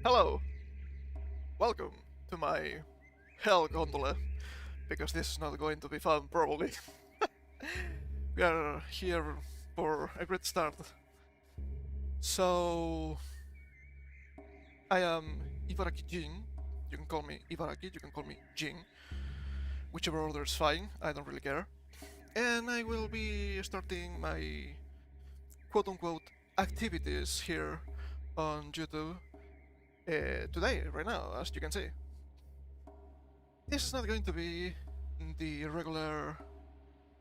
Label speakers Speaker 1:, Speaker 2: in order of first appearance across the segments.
Speaker 1: Hello, welcome to my hell gondola, because this is not going to be fun, probably. We are here for a great start. So, I am Ibaraki Jin. You can call me Ibaraki, you can call me Jin. Whichever order is fine, I don't really care. And I will be starting my quote-unquote activities here on YouTube today, right now, as you can see. This is not going to be the regular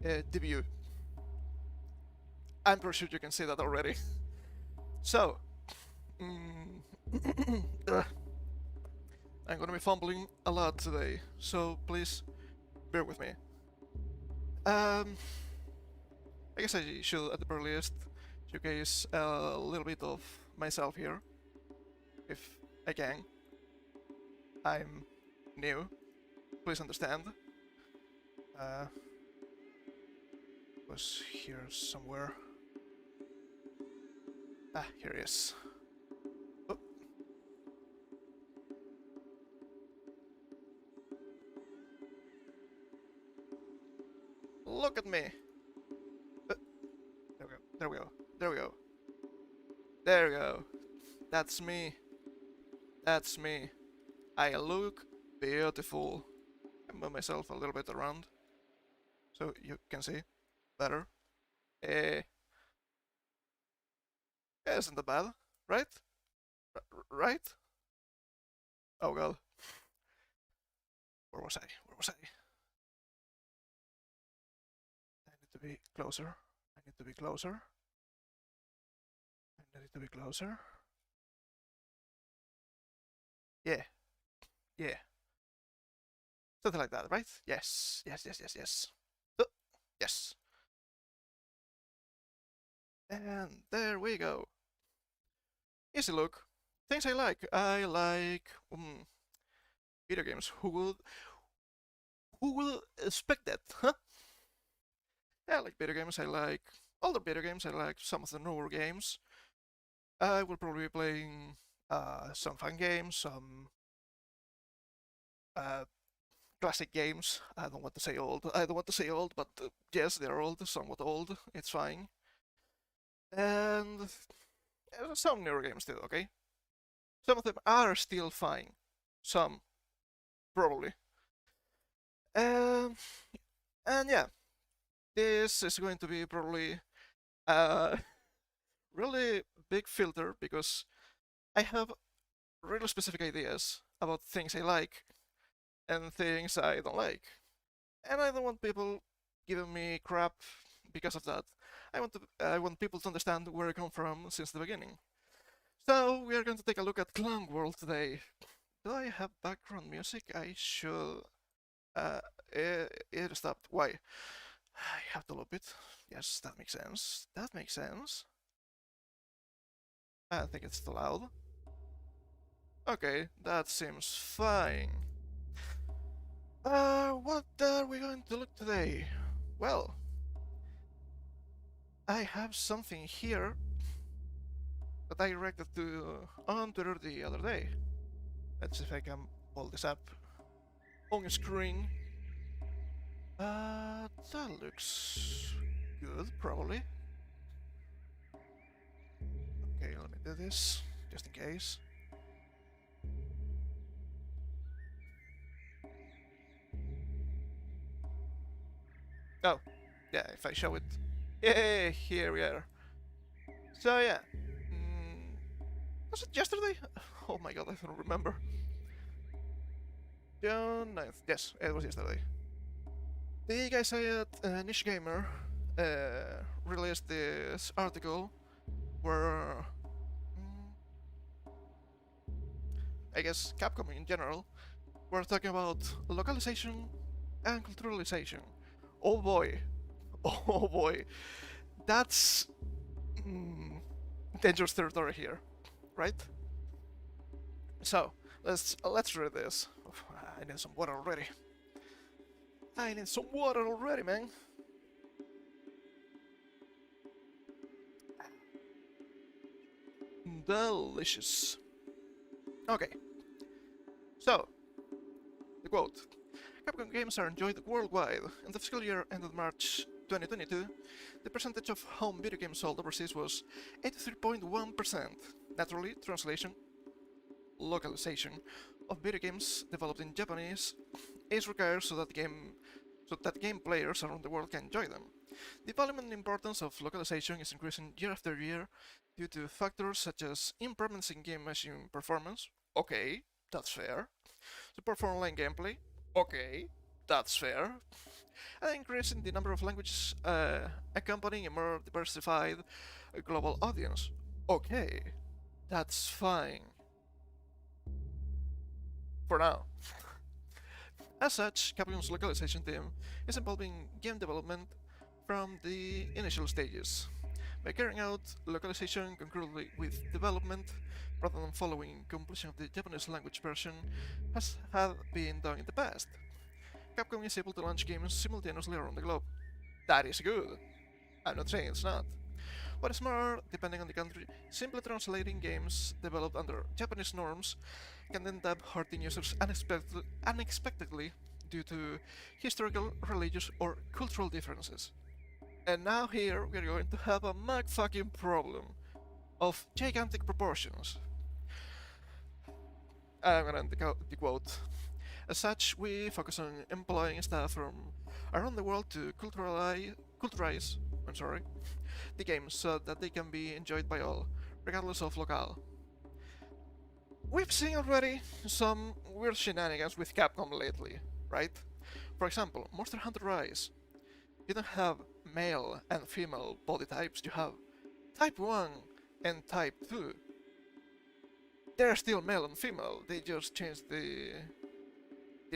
Speaker 1: debut. I'm pretty sure you can see that already. So, I'm gonna be fumbling a lot today, so please bear with me. I guess I should, at the very least, showcase a little bit of myself here, if I can. I'm new, please understand. Was here somewhere. Ah, here he is. Oh. Look at me! There we go, there we go, there we go. There we go. That's me. That's me. I look beautiful. I move myself a little bit around so you can see better. Isn't that bad, right? Right? Oh god. Where was I? Where was I? I need to be closer. I need to be closer. I need to be closer. Yeah. Yeah. Something like that, right? Yes. Yes, yes, yes, yes. Yes. And there we go. Easy look. Things I like. I like video games. Who would expect that, huh? Yeah, I like video games. I like older video games. I like some of the newer games. I will probably be playing some fun games, some classic games. I don't want to say old. I don't want to say old, but yes, they're old, somewhat old. It's fine. And some newer games too. Okay, some of them are still fine. Some probably. Um, and yeah, this is going to be probably a really big filter because I have really specific ideas about things I like and things I don't like. And I don't want people giving me crap because of that. I want people to understand where I come from since the beginning. So we are going to take a look at Clown World today. Do I have background music? I should. It stopped. Why? I have to loop it. Yes, that makes sense. That makes sense. I think it's too loud. Okay, that seems fine. What are we going to look today? Well, I have something here that I reacted to on Twitter the other day. Let's see if I can pull this up on screen. That looks good, probably. Okay, let me do this, just in case. Oh, yeah, if I show it. Yeah, here we are. So yeah. Was it yesterday? Oh my god, I don't remember. June 9th. Yes, it was yesterday. The guys at Niche Gamer released this article where I guess Capcom in general were talking about localization and culturalization. Oh boy, oh boy, that's dangerous territory here, right? So let's read this. I need some water already. I need some water already, man. Delicious. Okay, so, the quote. Capcom games are enjoyed worldwide. In the fiscal year ended March 2022, the percentage of home video games sold overseas was 83.1%. Naturally, translation, localization of video games developed in Japanese is required so that game players around the world can enjoy them. The volume and importance of localization is increasing year after year due to factors such as improvements in game machine performance. Okay, that's fair. Support for online gameplay. Okay, that's fair. And increasing the number of languages accompanying a more diversified global audience. Okay, that's fine. For now. As such, Capcom's localization team is involved in game development from the initial stages. By carrying out localization concurrently with development, rather than following completion of the Japanese language version, as had been done in the past. Capcom is able to launch games simultaneously around the globe. That is good. I'm not saying it's not. What is more, depending on the country, simply translating games developed under Japanese norms can end up hurting users unexpectedly due to historical, religious, or cultural differences. And now here we're going to have a fucking problem of gigantic proportions. I'm gonna end the quote. As such, we focus on employing staff from around the world to culturize the games so that they can be enjoyed by all, regardless of locale. We've seen already some weird shenanigans with Capcom lately, right? For example, Monster Hunter Rise. You don't have male and female body types, you have Type 1 and Type 2. They're still male and female, they just changed the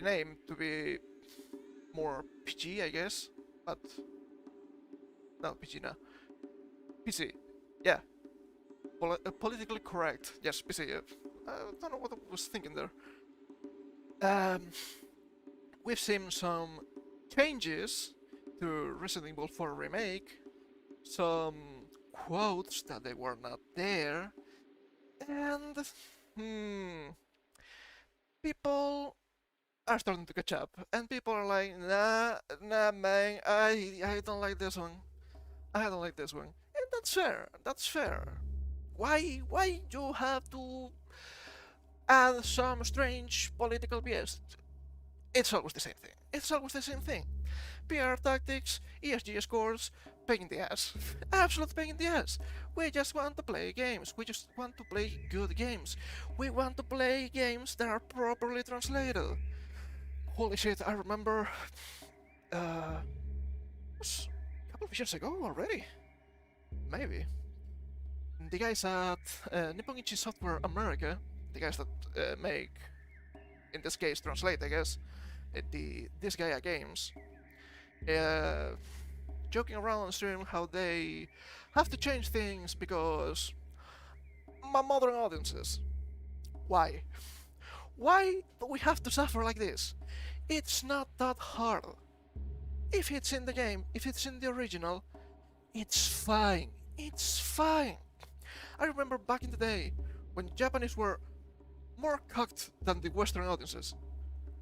Speaker 1: name to be more PG, I guess, but no, PG no. PC, yeah. Politically correct, yes, PC. I don't know what I was thinking there. We've seen some changes to Resident Evil 4 Remake, some quotes that they were not there, and people are starting to catch up, and people are like, nah, man, I don't like this one. I don't like this one. And that's fair. Why you have to add some strange political BS? It's always the same thing. It's always the same thing. PR tactics, ESG scores, pain in the ass. Absolute pain in the ass. We just want to play games. We just want to play good games. We want to play games that are properly translated. Holy shit, I remember... it was a couple of years ago already. Maybe. The guys at Nipponichi Software America, the guys that make, in this case, translate, I guess, this Gaia games, joking around on stream how they have to change things because my modern audiences. Why? Why do we have to suffer like this? It's not that hard. If it's in the game, if it's in the original, it's fine. It's fine. I remember back in the day when Japanese were more cocked than the Western audiences.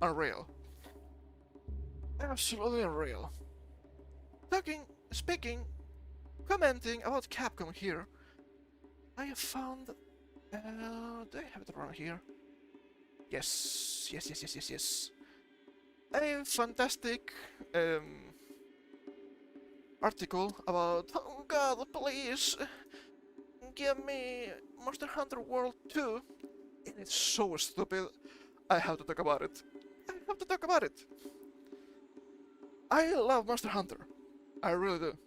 Speaker 1: Unreal. Absolutely unreal. Speaking, commenting about Capcom here, I have found... do I have it around here? Yes. A fantastic article about, oh god, please give me Monster Hunter World 2. And it's so stupid. I have to talk about it. I love Monster Hunter. I really do.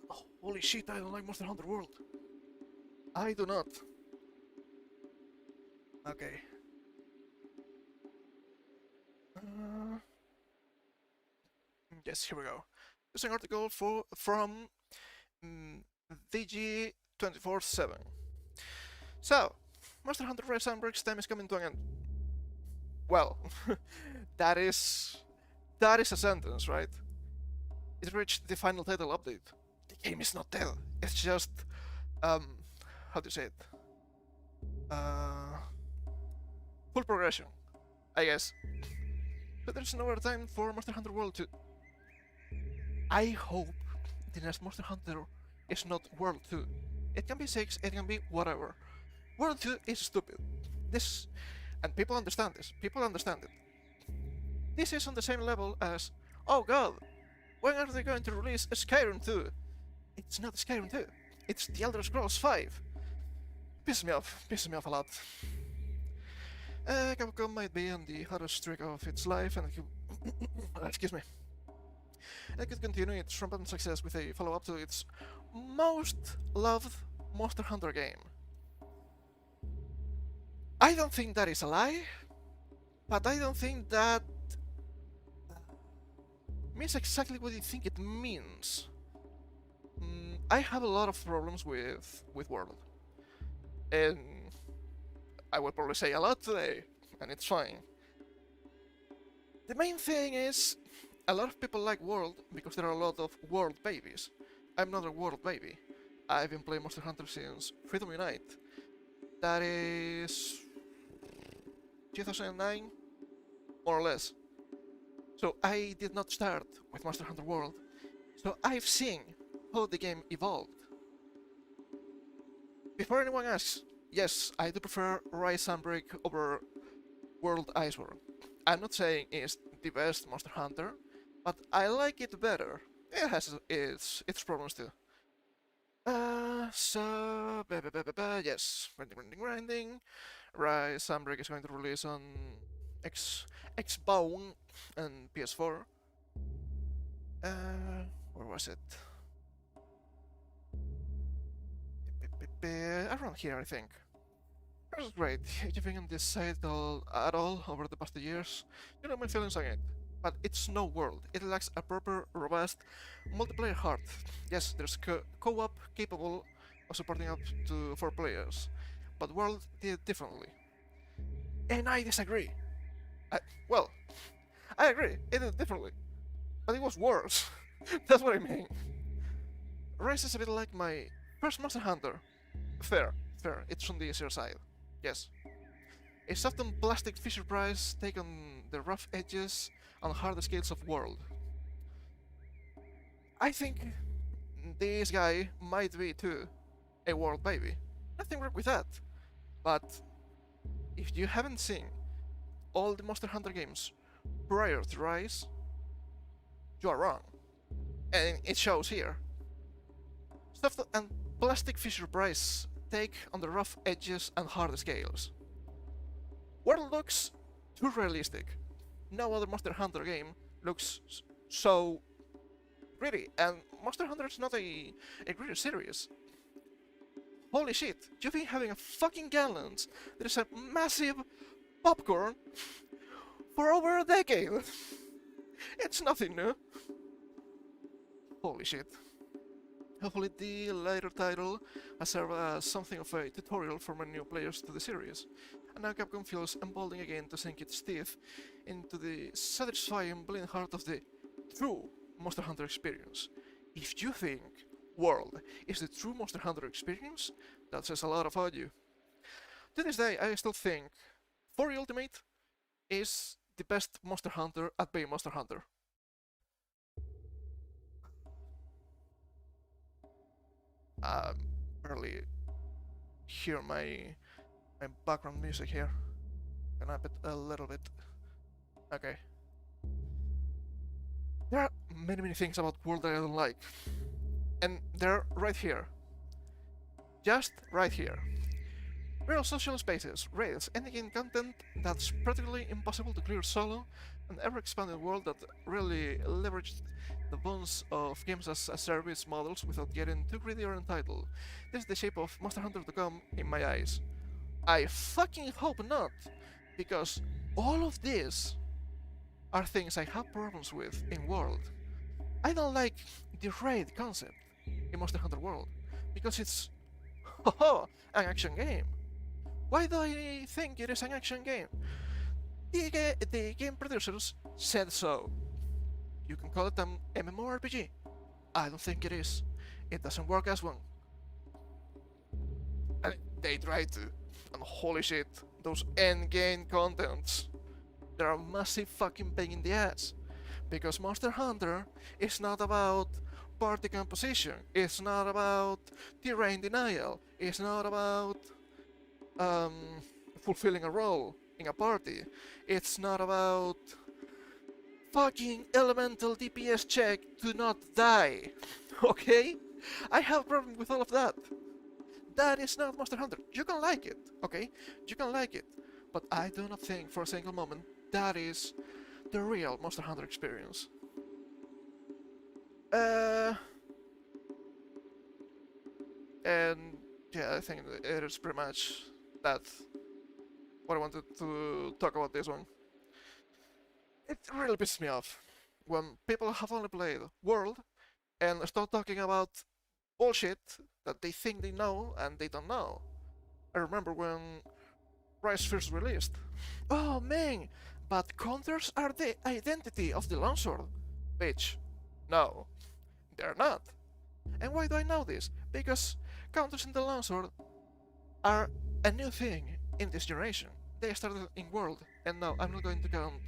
Speaker 1: But holy shit, I don't like Monster Hunter World. I do not. Okay. Yes, here we go. It's an article from VG247. So, Monster Hunter Rise Sunbreak's time is coming to an end. Well, that is a sentence, right? It reached the final title update. The game is not dead. It's just how do you say it? full progression, I guess. But there's no other time for Monster Hunter World 2. I hope the next Monster Hunter is not World 2. It can be 6, it can be whatever. World 2 is stupid. This, and people understand this. People understand it. This is on the same level as, oh god, when are they going to release Skyrim 2? It's not Skyrim 2. It's The Elder Scrolls 5. Pisses me off a lot. Capcom might be on the hottest streak of its life, and excuse me. It could continue its rampant success with a follow-up to its most loved Monster Hunter game. I don't think that is a lie, but I don't think that means exactly what you think it means. I have a lot of problems with World, and I will probably say a lot today, and it's fine. The main thing is, a lot of people like World because there are a lot of World babies. I'm not a World baby. I've been playing Monster Hunter since Freedom Unite. That is 2009, more or less. So I did not start with Monster Hunter World. So I've seen how the game evolved. Before anyone asks, yes, I do prefer Rise Sunbreak over World Iceborne. I'm not saying it's the best Monster Hunter, but I like it better. It has its problems too. Yes, grinding. Rise Sunbreak is going to release on Xbox and PS4. Where was it? Around here, I think. This is great. You've been on this side at all over the past 2 years. You know my feelings on it. But it's no World. It lacks a proper, robust multiplayer heart. Yes, there's co-op capable of supporting up to 4 players. But World did it differently. And I disagree. Well, I agree, it did it differently. But it was worse. That's what I mean. Rise is a bit like my first Monster Hunter. Fair. It's on the easier side. Yes. A soft and plastic Fisher Price take on the rough edges and harder scales of World. I think this guy might be too a World baby. Nothing wrong with that. But if you haven't seen all the Monster Hunter games prior to Rise, you are wrong. And it shows here. Soft and plastic Fisher Price take on the rough edges and harder scales. World looks too realistic. No other Monster Hunter game looks so gritty, and Monster Hunter is not a gritty series. Holy shit, you've been having a fucking gallons. There's a massive popcorn for over a decade. It's nothing new. Holy shit. Hopefully the later title has served as something of a tutorial for many new players to the series, and now Capcom feels emboldened again to sink its teeth into the satisfying bleeding heart of the true Monster Hunter experience. If you think World is the true Monster Hunter experience, that says a lot about you. To this day, I still think 4 Ultimate is the best Monster Hunter at being Monster Hunter. Barely hear my background music here. Can I up it a little bit? Okay. There are many things about World that I don't like. And they're right here. Just right here. Real social spaces, raids, endgame content that's practically impossible to clear solo, an ever-expanding world that really leveraged the bones of games as a service models without getting too greedy or entitled. This is the shape of Monster Hunter to come in my eyes. I fucking hope not, because all of these are things I have problems with in World. I don't like the raid concept in Monster Hunter World, because it's an action game. Why do I think it is an action game? The game producers said so. You can call it an MMORPG. I don't think it is. It doesn't work as one. And they try to. And holy shit, those endgame contents, they're a massive fucking pain in the ass. Because Monster Hunter is not about party composition, it's not about terrain denial, it's not about um, fulfilling a role in a party, it's not about fucking elemental DPS check to not die. Okay? I have a problem with all of that. That is not Monster Hunter. You can like it, okay? You can like it. But I do not think for a single moment that is the real Monster Hunter experience. And yeah, I think it is pretty much that what I wanted to talk about this one. It really pisses me off when people have only played World and start talking about bullshit that they think they know and they don't know. I remember when Rise first released. Oh man, but counters are the identity of the longsword. Bitch, no, they're not. And why do I know this? Because counters in the longsword are a new thing in this generation. They started in World, and now I'm not going to count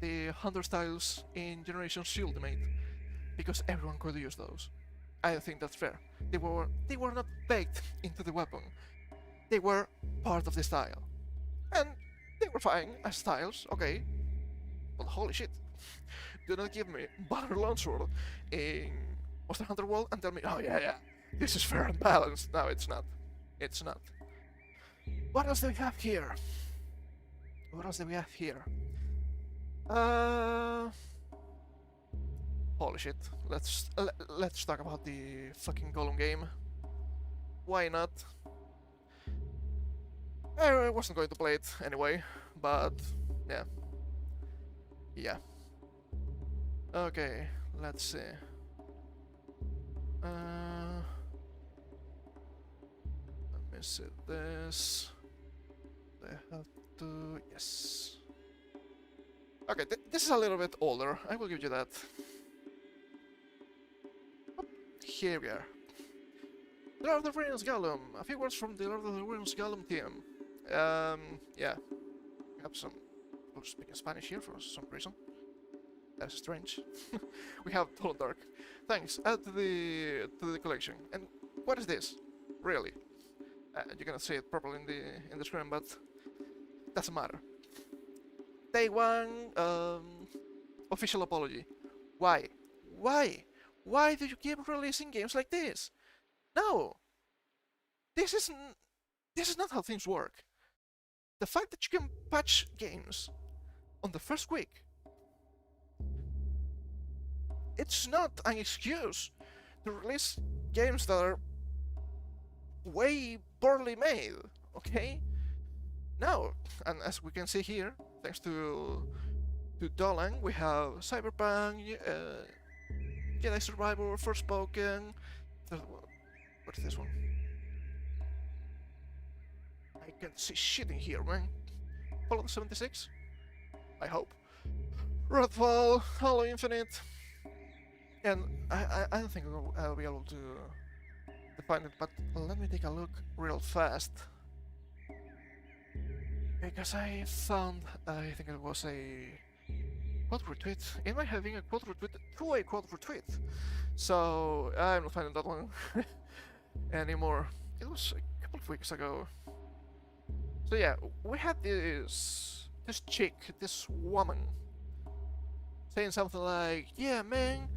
Speaker 1: the Hunter styles in Generation Ultimate, because everyone could use those. I don't think that's fair. They were not baked into the weapon. They were part of the style. And they were fine as styles, okay. But holy shit. Do not give me Banner Longsword in Monster Hunter World and tell me, oh yeah, this is fair and balanced. No, it's not. It's not. What else do we have here? What else do we have here? Holy shit. Let's talk about the fucking Golem game. Why not? I wasn't going to play it anyway, but yeah. Yeah. Okay, let's see. Let me see this. I have to... yes. Okay, this is a little bit older, I will give you that. Here we are. Lord of the Rings Gollum. A few words from the Lord of the Rings Gollum team. Yeah. We have some people speaking Spanish here for some reason. That's strange. We have Total Dark. Thanks. Add to the collection. And what is this? Really? You cannot see it properly in the screen, but doesn't matter. Day one. Official apology. Why? Why? Why do you keep releasing games like this? No. This is not how things work. The fact that you can patch games on the first week, it's not an excuse to release games that are way poorly made, okay? No, and as we can see here, thanks to Dolan, we have Cyberpunk, Jedi Survivor, Forspoken. What is this one? I can't see shit in here, man. Fallout 76? I hope. Redfall, Halo Infinite. And I don't think I'll be able to find it, but let me take a look real fast. Because I found, I think it was a quote retweet. Am I having a quote retweet to a quote retweet? So I'm not finding that one anymore. It was a couple of weeks ago. So yeah, we had this chick, this woman, saying something like, yeah man,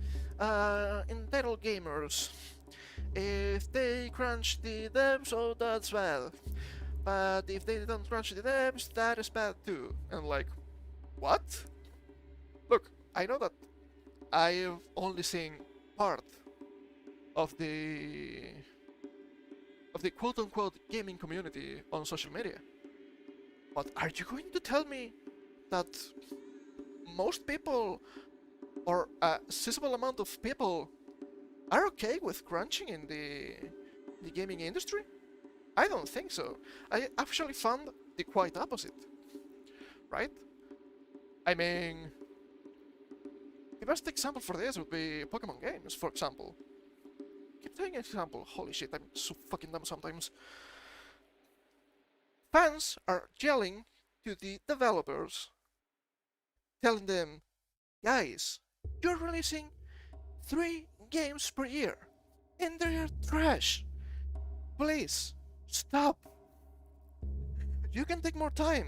Speaker 1: entitled gamers, if they crunch the devs, oh that's bad, but if they don't crunch the devs, that is bad too. And like, what? Look, I know that I've only seen part of the quote-unquote gaming community on social media. But are you going to tell me that most people, or a sizable amount of people, are okay with crunching in the gaming industry? I don't think so. I actually found the quite opposite, right? I mean, the best example for this would be Pokemon games, for example. Keep taking an example. Holy shit, I'm so fucking dumb sometimes. fans are yelling to the developers, telling them, guys, you're releasing 3 games per year, and they're trash. Please, stop. You can take more time,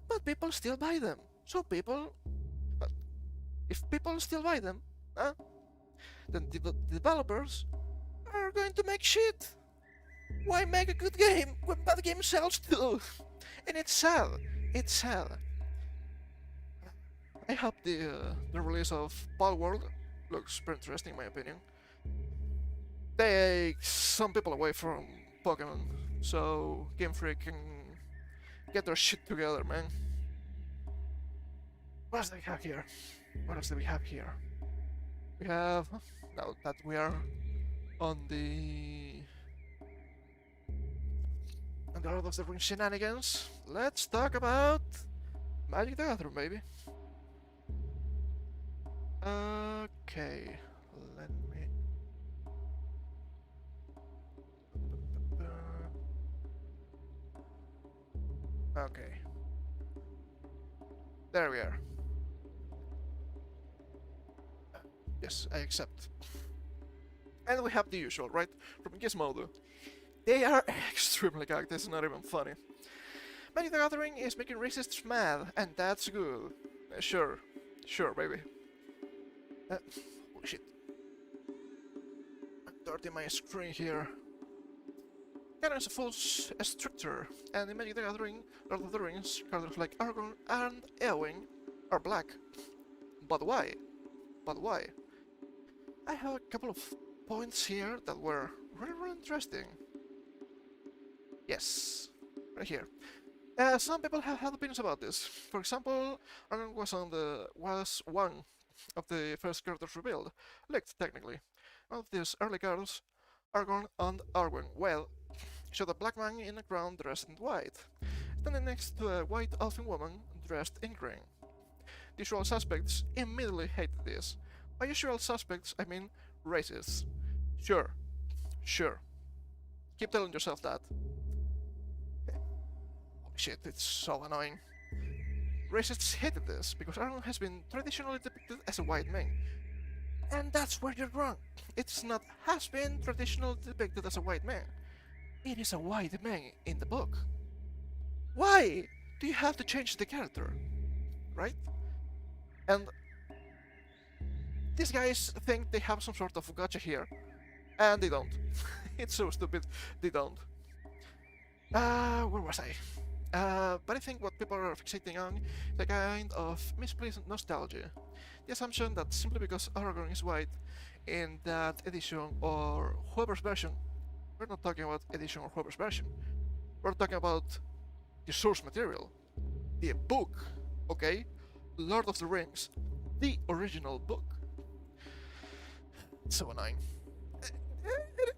Speaker 1: but people still buy them. So but if people still buy them, huh, then the developers are going to make shit. Why make a good game when bad game sells too? And it's sad. It's sad. I hope the release of Palworld looks pretty interesting in my opinion. Takes some people away from Pokemon, so Game Freak can get their shit together, man. What else do we have here? What else do we have here? We have, now that we are on the Lord of the Rings shenanigans, let's talk about Magic the Gathering, baby. Okay, let me. Okay, there we are. Yes, I accept. And we have the usual, right? From Gizmodo. They are extremely gagged, it's not even funny. Magic the Gathering is making racists mad, and that's good. Sure, baby. Oh shit. I'm dirty my screen here. Ganon is a full structure, and in Magic the Gathering, Lord of the Rings, characters like Aragorn and Eowyn are black. But why? I have a couple of points here that were really interesting. Yes, right here. Some people have had opinions about this. For example, Aragorn was one of the first characters revealed, leaked technically. One of these early cards, Aragorn and Arwen, well, showed a black man in the ground dressed in white, standing next to a white elfin woman dressed in green. The usual suspects immediately hated this. By usual suspects, I mean racists. Sure. Keep telling yourself that. Holy shit, it's so annoying. Racists hated this because Aragorn has been traditionally depicted as a white man. And that's where you're wrong. It's not has been traditionally depicted as a white man. It is a white man in the book. Why do you have to change the character? Right? And these guys think they have some sort of gotcha here, and they don't. It's so stupid, they don't. Where was I? But I think what people are fixating on is a kind of misplaced nostalgia. The assumption that simply because Aragorn is white in that edition or whoever's version, we're not talking about edition or whoever's version, we're talking about the source material, the book, okay? Lord of the Rings, the original book. It's so annoying.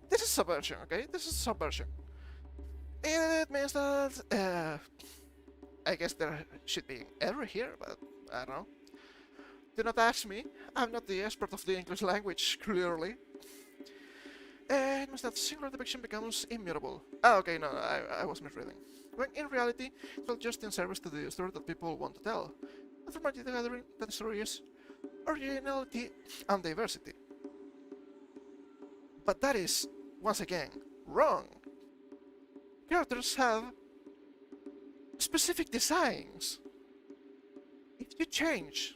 Speaker 1: This is subversion, okay? This is subversion. It means that, I guess there should be error here, but I don't know. Do not ask me, I'm not the expert of the English language, clearly. It means that singular depiction becomes immutable. Ah, okay, no, I was misreading. When in reality, it will just in service to the story that people want to tell. And for Magic the Gathering, that story is originality and diversity. But that is, once again, wrong. Characters have specific designs. If you change,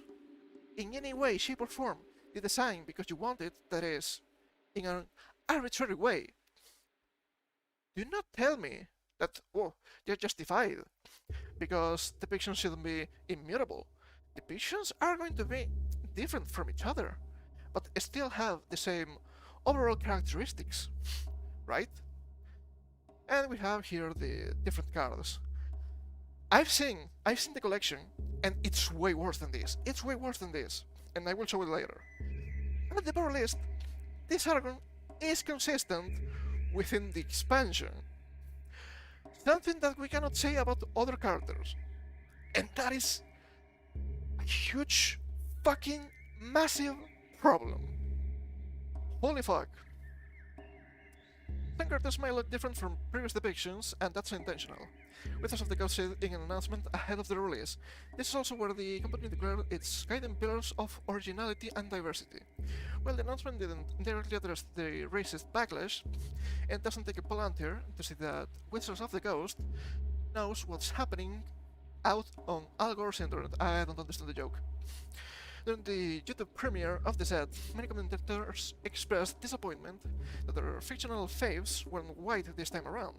Speaker 1: in any way, shape or form, the design because you want it, that is, in an arbitrary way, do not tell me that, oh, you're justified, because depictions shouldn't be immutable. Depictions are going to be different from each other, but still have the same overall characteristics, right? And we have here the different cards. I've seen the collection, and it's way worse than this. It's way worse than this, and I will show it later. And at the very least, this Aragorn is consistent within the expansion. Something that we cannot say about other characters. And that is a huge, fucking, massive problem. Holy fuck. Some characters may look different from previous depictions, and that's intentional. Wizards of the Coast said in an announcement ahead of the release. This is also where the company declared its guiding pillars of originality and diversity. While the announcement didn't directly address the racist backlash, it doesn't take a palantir to see that Wizards of the Coast knows what's happening out on Al Gore's internet. I don't understand the joke. During the YouTube premiere of the set, many commentators expressed disappointment that their fictional faves weren't white this time around.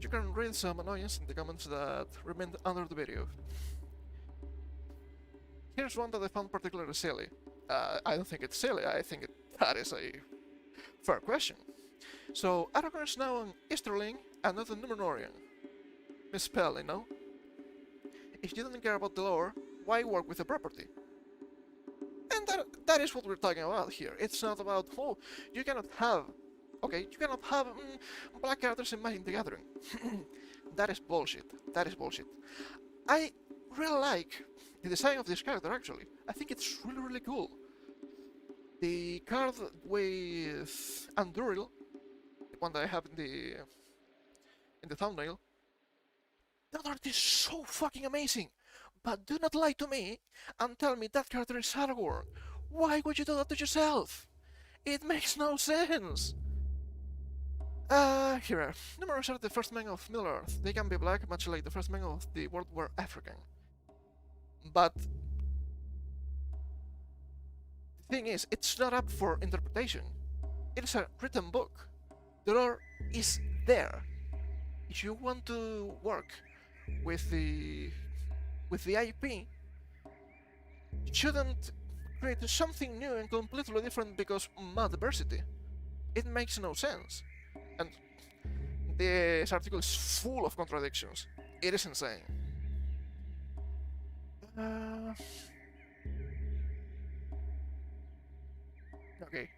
Speaker 1: You can read some annoyance in the comments that remained under the video. Here's one that I found particularly silly. I don't think it's silly, I think that is a fair question. So, Aragorn is now an Easterling and not a Númenorian. Misspell, you know? If you don't care about the lore, why work with the property? And that is what we're talking about here. It's not about, oh, you cannot have... Okay, you cannot have black characters in Magic the Gathering. That is bullshit. That is bullshit. I really like the design of this character, actually. I think it's really, really cool. The card with Anduril, the one that I have in the thumbnail, that art is so fucking amazing. But do not lie to me and tell me that character is Aragorn. Why would you do that to yourself? It makes no sense. Here. Numerous are the first men of Middle-earth. They can be black, much like the first men of the world were African. But the thing is, it's not up for interpretation. It is a written book. The lore is there. If you want to work with the IP, you shouldn't create something new and completely different because diversity. It makes no sense. And this article is full of contradictions. It is insane. Okay.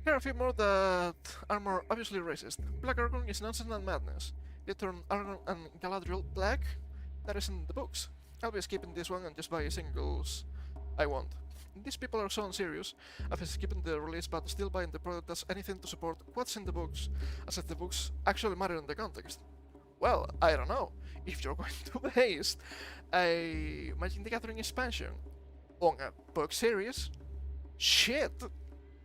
Speaker 1: Here are a few more that are more obviously racist. Black Aragorn is nonsense and madness. They turn Aragorn and Galadriel black. That is in the books. I'll be skipping this one and just buy singles I want. These people are so unserious after skipping the release but still buying the product as anything to support what's in the books, as if the books actually matter in the context. Well, I don't know. If you're going to base a Magic the Gathering expansion on a book series, shit,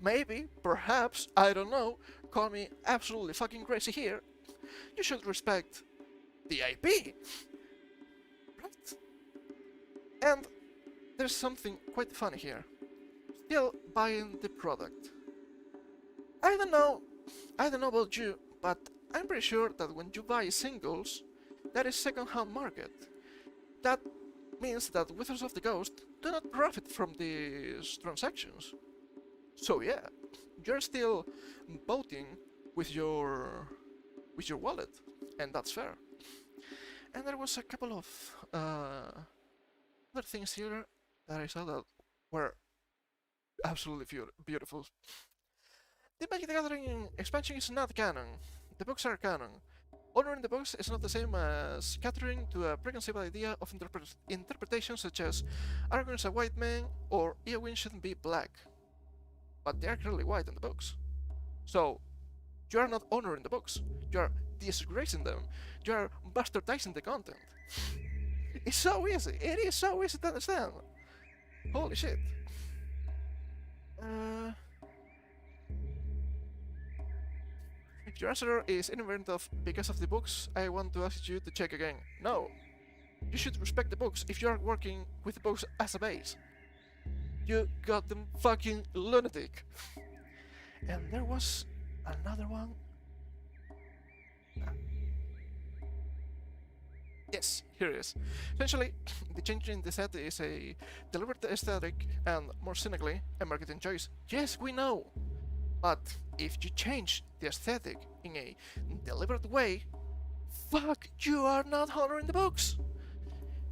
Speaker 1: maybe, perhaps, I don't know, call me absolutely fucking crazy here, you should respect the IP. Right? And there's something quite funny here. Still buying the product. I don't know about you, but I'm pretty sure that when you buy singles, that is second-hand market. That means that Wizards of the Coast do not profit from these transactions. So yeah, you're still voting with your wallet, and that's fair. And there was a couple of other things here that I saw that were absolutely beautiful. The Magic the Gathering expansion is not canon. The books are canon. Honoring the books is not the same as catering to a preconceived idea of interpretations such as Aragorn is a white man or Eowyn shouldn't be black. But they are clearly white in the books. So, you are not honoring the books. You are disgracing them. You are bastardizing the content. It's so easy. It is so easy to understand. Holy shit. If your answer is indifferent of because of the books, I want to ask you to check again. No. You should respect the books if you are working with the books as a base. You goddamn fucking lunatic. And there was another one. Yes, here it is. Essentially, the change in the set is a deliberate aesthetic and, more cynically, a marketing choice. Yes, we know! But if you change the aesthetic in a deliberate way, fuck, you are not honoring the books!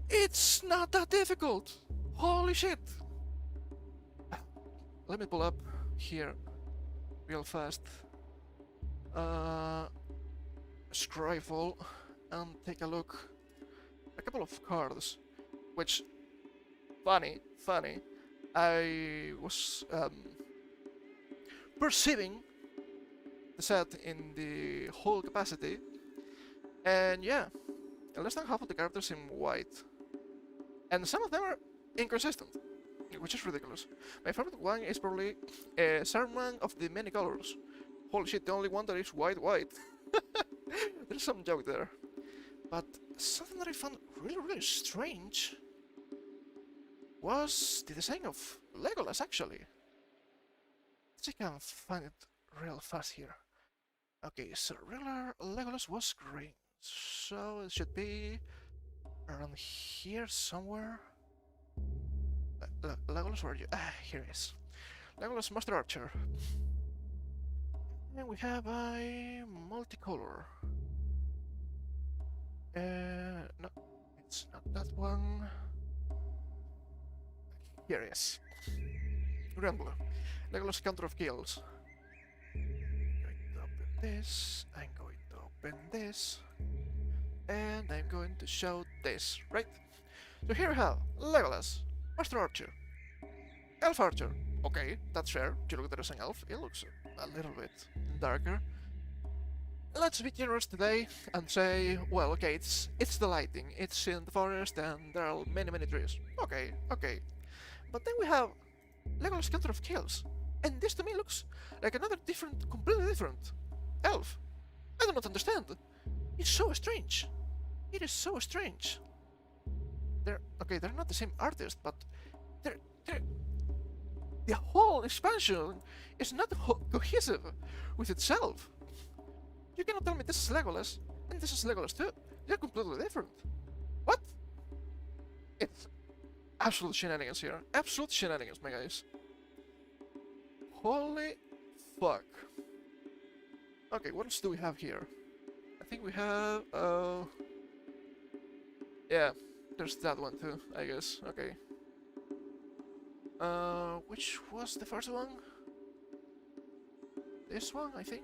Speaker 1: It's not that difficult! Holy shit! Let me pull up here real fast. Scryfall and take a look. A couple of cards, which, funny, I was perceiving the set in the whole capacity. And yeah, less than half of the characters seem white. And some of them are inconsistent, which is ridiculous. My favorite one is probably Sermon of the Many Colors. Holy shit, the only one that is white. There's some joke there. But something that I found really strange was the design of Legolas, actually. Let's see if I can find it real fast here. Okay, so regular Legolas was green, so it should be around here somewhere. Legolas, where are you? Ah, here it is. Legolas Master Archer. And we have a multicolor. No, it's not that one. Here it is. Grand blue. Legolas counter of kills. I'm going to open this. I'm going to open this. And I'm going to show this, right? So here we have Legolas, Master Archer, Elf Archer. Okay, that's fair. You look, there is an elf. It looks a little bit darker. Let's be generous today and say, well, okay, it's the lighting. It's in the forest and there are many trees. Okay. But then we have Legolas counter of kills. And this to me looks like another completely different elf. I do not understand. It's so strange. It is so strange. They're not the same artist, but they're the whole expansion is not cohesive with itself. You cannot tell me this is Legolas and this is Legolas too. They're completely different. What? It's absolute shenanigans here. Absolute shenanigans, my guys. Holy fuck. Okay, what else do we have here? I think we have, yeah, there's that one too, I guess. Okay. Which was the first one? This one, I think.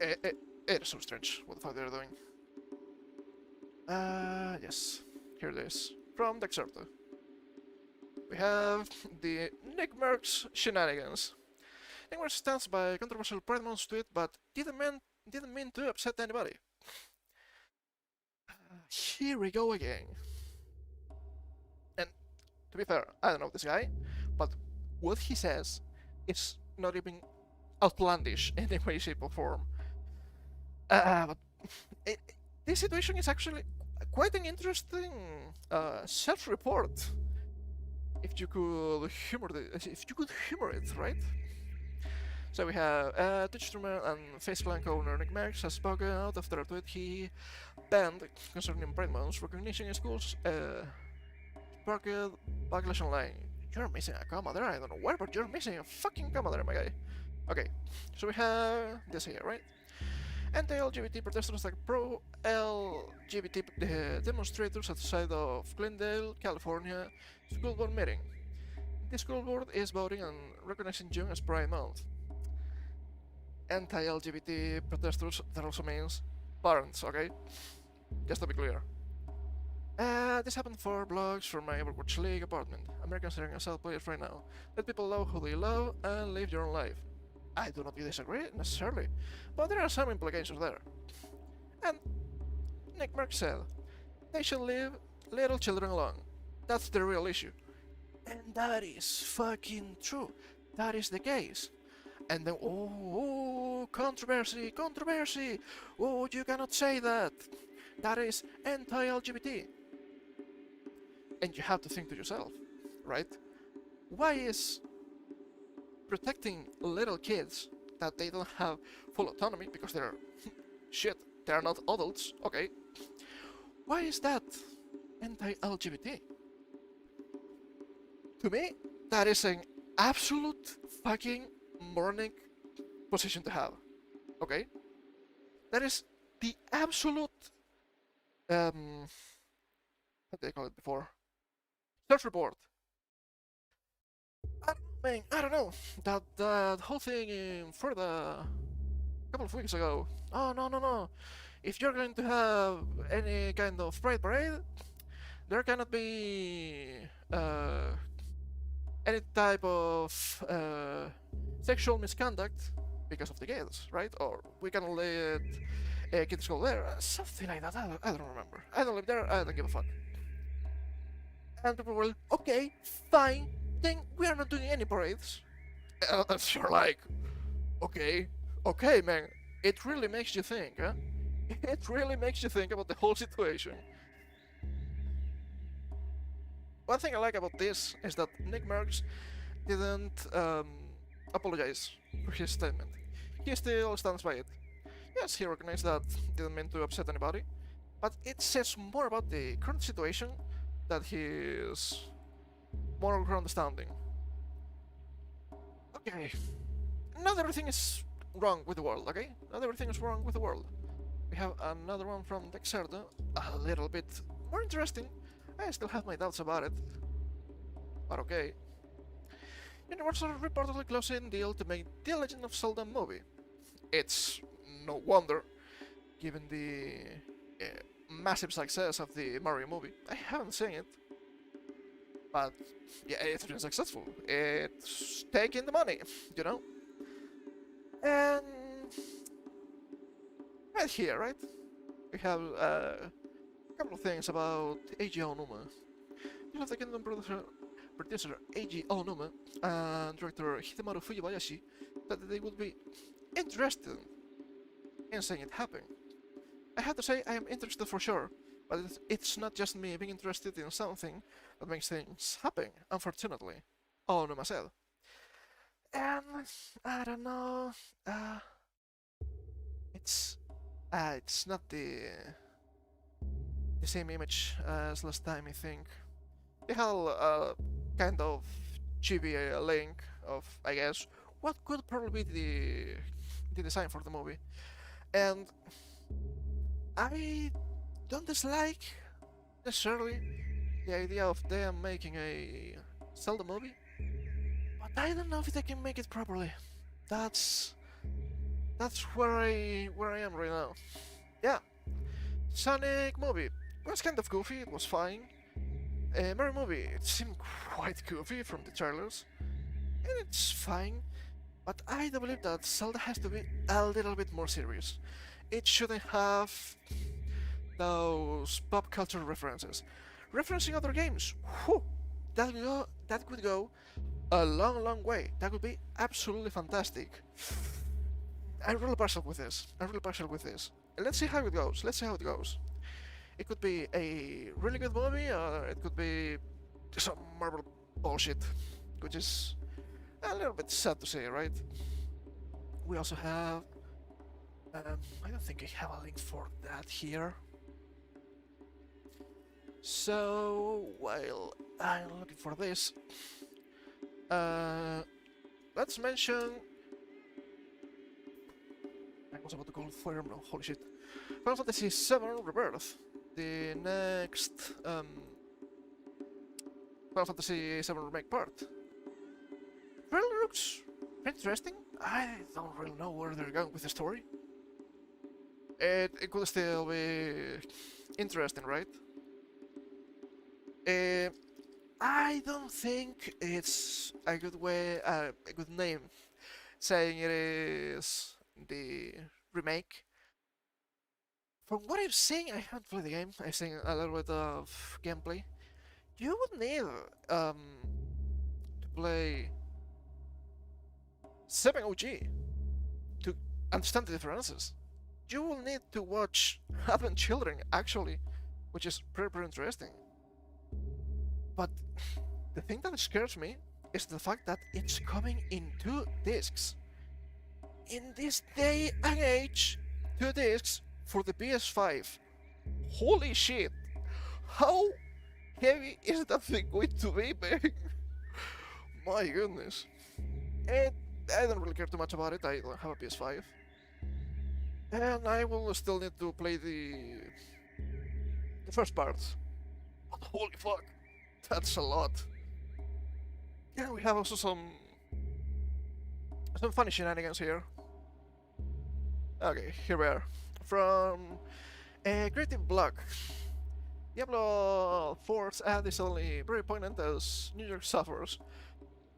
Speaker 1: It is so strange what the fuck they're doing. Yes, here it is. From the excerpt. We have the Nick Merckx shenanigans. Nick Merckx stands by a controversial Pride Month tweet, but didn't mean to upset anybody. Here we go again. And to be fair, I don't know this guy, but what he says is not even outlandish in any way, shape, or form. But this situation is actually quite an interesting self-report. If you could humor it, right? So we have Twitch streamer and Faceplank owner Nick Merckx has spoken out after a tweet he banned concerning Pride Month's recognition in schools. Sparked backlash online. You're missing a comma there. I don't know where, but you're missing a fucking comma there, my guy. Okay, so we have this here, right? Anti-LGBT protesters like pro-LGBT demonstrators outside of Glendale, California, school board meeting. The school board is voting on recognizing June as Pride Month. Anti-LGBT protesters, that also means parents, okay? Just to be clear. This happened 4 blocks from my Overwatch League apartment. Americans are in South players right now. Let people love who they love and live your own life. I do not disagree, necessarily, but there are some implications there. And Nick Merckx said, they should leave little children alone. That's the real issue. And that is fucking true. That is the case. And then, oh, controversy. Oh, you cannot say that. That is anti-LGBT. And you have to think to yourself, right? Why is protecting little kids that they don't have full autonomy because they're shit, they're not adults, okay? Why is that anti-LGBT? To me, that is an absolute fucking moronic position to have, okay? That is the absolute, what did they call it before? Self-report. I don't know, that whole thing in Florida a couple of weeks ago. Oh, no. If you're going to have any kind of pride parade, there cannot be any type of sexual misconduct because of the kids, right? Or we can let kids go there, something like that. I don't remember. I don't live there. I don't give a fuck. And people will, okay, fine. Then we are not doing any parades. And you're like, okay, okay, man. It really makes you think, huh? It really makes you think about the whole situation. One thing I like about this is that Nick Merckx didn't apologize for his statement. He still stands by it. Yes, he recognized that didn't mean to upset anybody, but it says more about the current situation that he is more understanding. Okay, not everything is wrong with the world, okay? Not everything is wrong with the world. We have another one from Dexerto, a little bit more interesting. I still have my doubts about it, but okay. Universal reportedly closing deal to make The Legend of Zelda movie. It's no wonder, given the massive success of the Mario movie. I haven't seen it, but yeah, it's been successful. It's taking the money, you know? And right here, right? We have a couple of things about Eiji Onuma. You have the Kingdom producer Eiji Onuma and director Hidemaru Fujibayashi that they would be interested in seeing it happen. I have to say I am interested for sure, but it's not just me being interested in something that makes things happen, unfortunately, Onuma said. And I don't know, it's not the same image as last time, I think. They had a kind of chibi link of, I guess, what could probably be the design for the movie. And I don't dislike necessarily the idea of them making a Zelda movie, but I don't know if they can make it properly. That's where I am right now. Yeah, Sonic movie. It was kind of goofy, it was fine. Mario movie, it seemed quite goofy from the trailers, and it's fine, but I do believe that Zelda has to be a little bit more serious. It shouldn't have those pop culture references. Referencing other games, whew, that could go a long way. That would be absolutely fantastic. I'm really partial with this. Let's see how it goes. It could be a really good movie, or it could be some Marvel bullshit, which is a little bit sad to say, right? We also have... I don't think I have a link for that here. So, while I'm looking for this, let's mention... I was about to call Fire Emblem, holy shit. Final Fantasy VII Rebirth. The next Final Fantasy VII Remake part. Really looks interesting. I don't really know where they're going with the story. It could still be interesting, right? I don't think it's a good way, a good name, saying it is the remake. From what I've seen, I haven't played the game. I've seen a little bit of gameplay. You would need to play 7 OG to understand the differences. You will need to watch Advent Children, actually, which is pretty interesting. But the thing that scares me is the fact that it's coming in 2 discs. In this day and age, 2 discs for the PS5. Holy shit! How heavy is that thing going to be, man? My goodness. And I don't really care too much about it, I don't have a PS5. And I will still need to play the first part. But holy fuck, that's a lot. Yeah, we have also some funny shenanigans here. Okay, here we are. From a creative blog. Diablo 4's ad is only very poignant as New York suffers.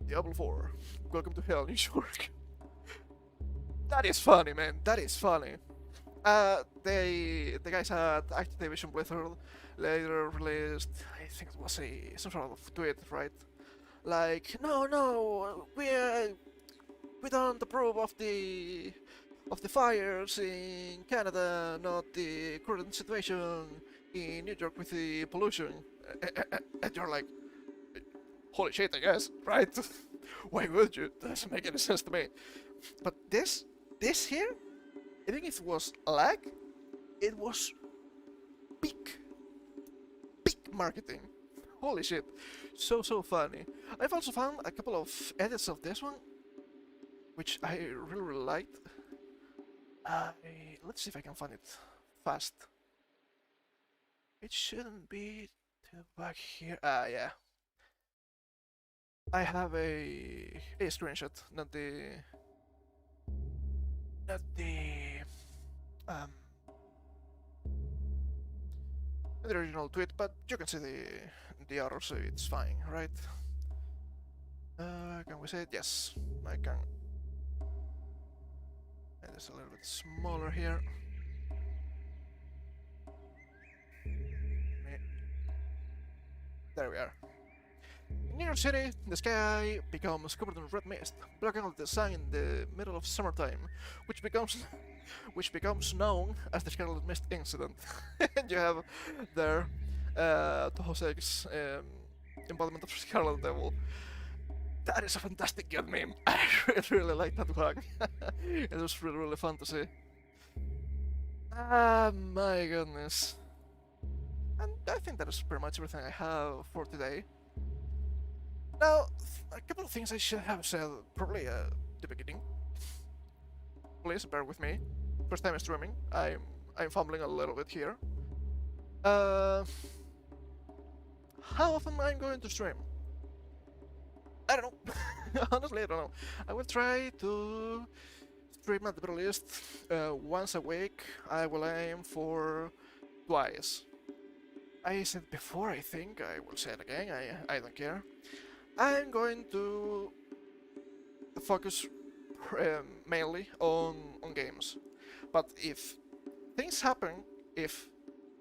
Speaker 1: Diablo 4. Welcome to hell, New York. That is funny, man. That is funny. The guys at Activision Blizzard later released, I think it was some sort of tweet, right? Like, no, we don't approve of the fires in Canada, not the current situation in New York with the pollution. And you're like, holy shit, I guess, right? Why would you? Doesn't make any sense to me. But this here, I think it was lag. It was peak marketing. Holy shit, so funny. I've also found a couple of edits of this one, which I really liked. Let's see if I can find it fast. It shouldn't be too back here. Yeah. I have a screenshot, not the um the original tweet, but you can see the error, so it's fine, right? Can we say it? Yes, I can. And it's a little bit smaller here. There we are. In New York City, the sky becomes covered in red mist, blocking out the sun in the middle of summertime, which becomes known as the Scarlet Mist incident. And you have there Tohosek's embodiment of Scarlet Devil. That is a fantastic good meme. I really like that one. It was really fun to see. Ah, my goodness. And I think that is pretty much everything I have for today. Now, a couple of things I should have said probably at the beginning. Please bear with me. First time streaming. I'm fumbling a little bit here. How often am I going to stream? I don't know. Honestly, I don't know. I will try to stream at the very least once a week. I will aim for twice. I said before, I think. I will say it again. I don't care. I'm going to focus mainly on games. But if things happen, if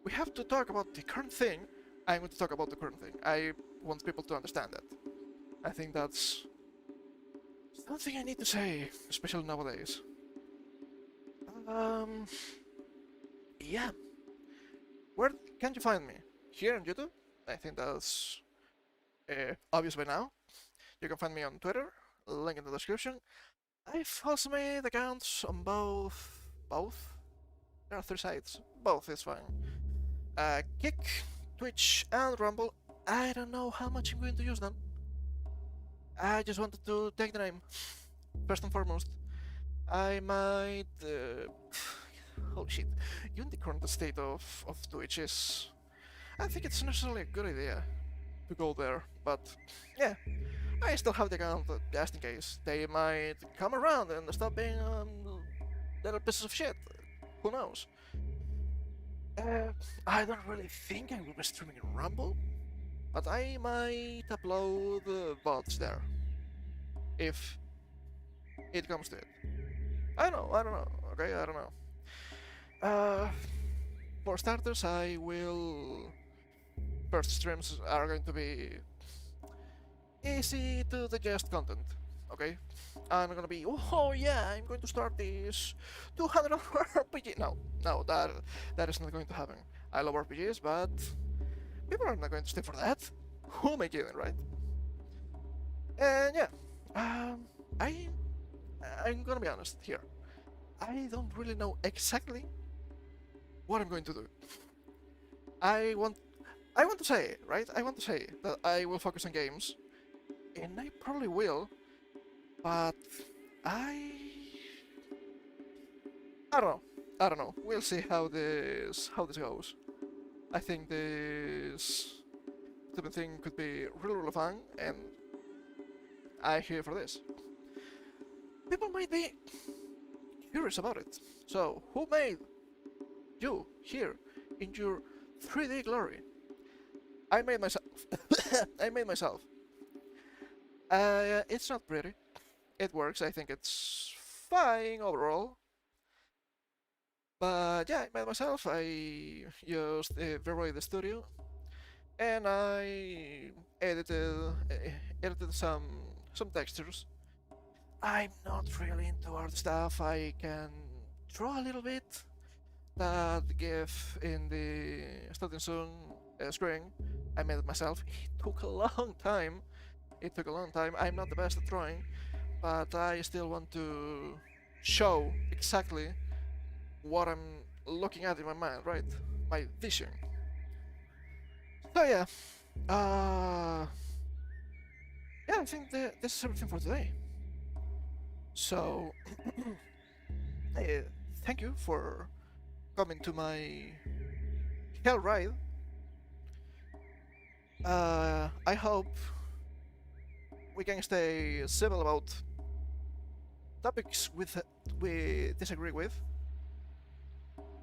Speaker 1: we have to talk about the current thing, I'm going to talk about the current thing. I want people to understand that. I think that's something I need to say, especially nowadays. Yeah. Where can you find me? Here on YouTube? I think that's obvious by now. You can find me on Twitter, link in the description. I've also made accounts on both. There are 3 sites. Both is fine. Kick, Twitch, and Rumble. I don't know how much I'm going to use them. I just wanted to take the name, first and foremost. I might... holy shit. Given the current state of Twitch is... I think it's necessarily a good idea to go there, but yeah, I still have the account just in case. They might come around and stop being little pieces of shit. Who knows? I don't really think I will be streaming in Rumble, but I might upload VODs there. If it comes to it. I don't know, okay, I don't know. For starters, I will... First streams are going to be easy to digest content, okay? I'm gonna be, oh yeah, I'm going to start this 200 RPG. No, that is not going to happen. I love RPGs, but people are not going to stay for that. Who am I kidding, right? And yeah, I'm gonna be honest here. I don't really know exactly what I'm going to do. I want to say, right? I want to say that I will focus on games, and I probably will, but I don't know. We'll see how this goes. I think this stupid thing could be really fun, and I'm here for this. People might be curious about it. So, who made you here in your 3D glory? I made myself. I made myself. It's not pretty. It works. I think it's fine overall. But yeah, I made myself. I used the studio, and I edited edited some textures. I'm not really into art stuff. I can draw a little bit. That GIF in the starting soon screen, I made it myself. It took a long time. It took a long time. I'm not the best at drawing, but I still want to show exactly what I'm looking at in my mind, right? My vision. So yeah, yeah, I think this is everything for today. So, uh, thank you for coming to my hell ride. I hope we can stay civil about topics we disagree with.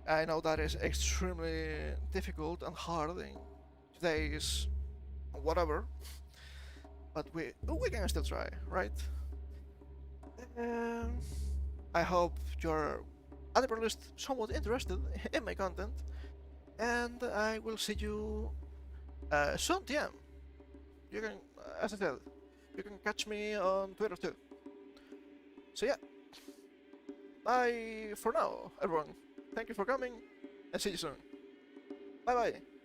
Speaker 1: I know that is extremely difficult and hard in today's whatever, but we can still try, right? Um, I hope you're at the very least somewhat interested in my content, and I will see you soon. TM. You can, as I said, you can catch me on Twitter too. So yeah, bye for now, everyone. Thank you for coming, and see you soon. Bye bye.